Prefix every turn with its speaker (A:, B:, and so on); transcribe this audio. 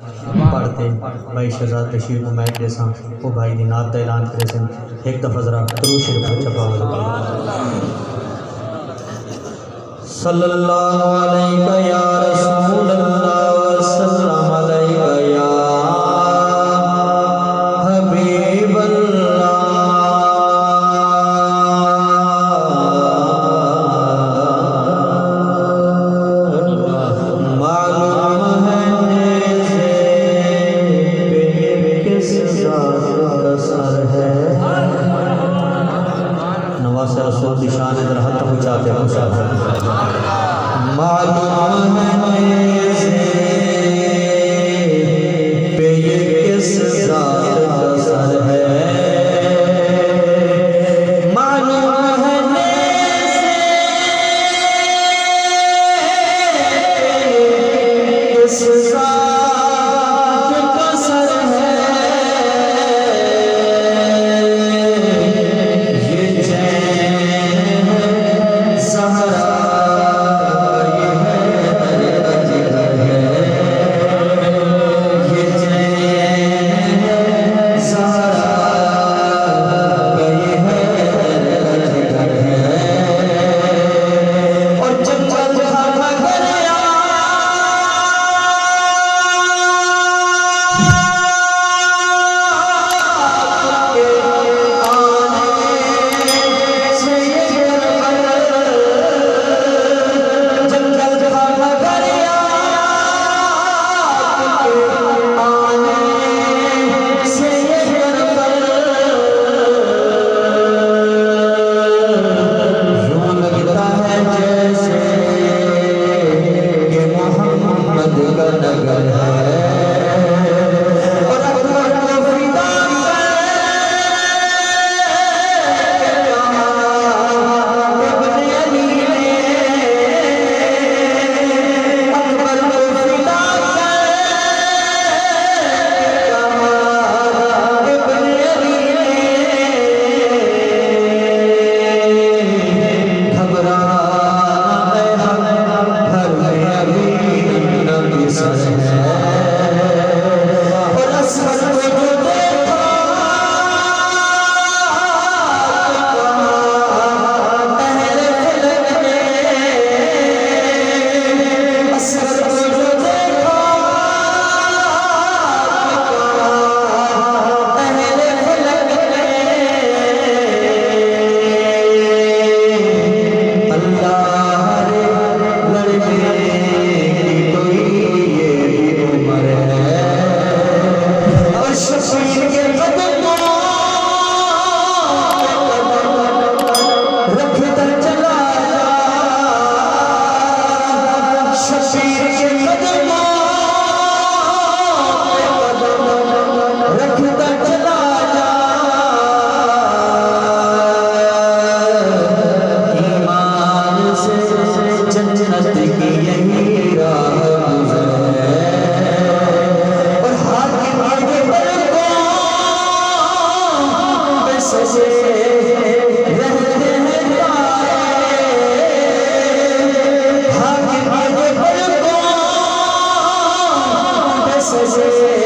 A: पढ़ते भाई शहजाद तशरीफ उमैद जैसा वो भाई दी नात दा ऐलान करे सन। एक दफ़ा ज़रा दुरूद शरीफ छपा सल्लल्लाहु अलैहि या रसूल अल्लाह व सल्लम अलैका या हबीब अल्लाह। मालूम है किस ज़ात का सर है। नवाज़ रसूल की शान इधर हद पहुँचाते हैं। मालूम है पे ये किस ज़ात का सर है। मालूम है किस ज़ात का सर है। ये चैन है ज़हरा से